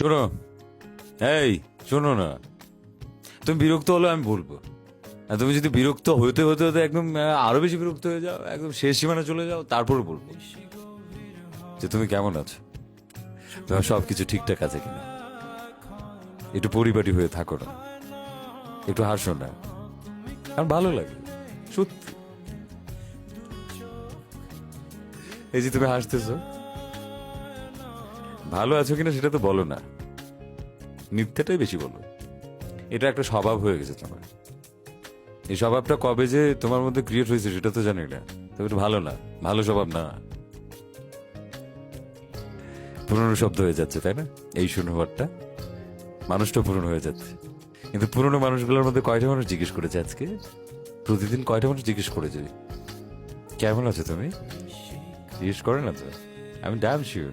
শোনো, এই শোনো না, তুমি বিরক্ত হলে আমি বলবো। আর তুমি যদি বিরক্ত হতে হতে হতে একদম আরো বেশি বিরক্ত হয়ে যাও, একদম শেষ সীমানা চলে যাও, তারপরে বলবো যে তুমি কেমন আছো, তোমার সবকিছু ঠিকঠাক আছে কিনা। একটু পরিপাটি হয়ে থাকো না, একটু হাসো না, আমার ভালো লাগে সত্যি। এই যে তুমি হাসতেছো, ভালো আছো কিনা সেটা তো বলো না, মিথ্যাটাই বেশি বলো। এটা একটা স্বভাব হয়ে গেছে তোমার। এই স্বভাবটা কবে যে তোমার মধ্যে ক্রিয়েট হয়েছে সেটা তো জানি না, তবে এটা ভালো না, ভালো স্বভাব না। পুরনো শব্দ হয়ে যাচ্ছে তাই না? এই শূন্যবাদটা, মানুষটা পুরনো হয়ে যাচ্ছে। কিন্তু পুরনো মানুষগুলোর মধ্যে কয়টা মানুষ জিজ্ঞেস করেছে আজকে? প্রতিদিন কয়টা মানুষ জিজ্ঞেস করেছে কেমন আছো তুমি? জিজ্ঞেস করে না তো? আমি ড্যাম শিওর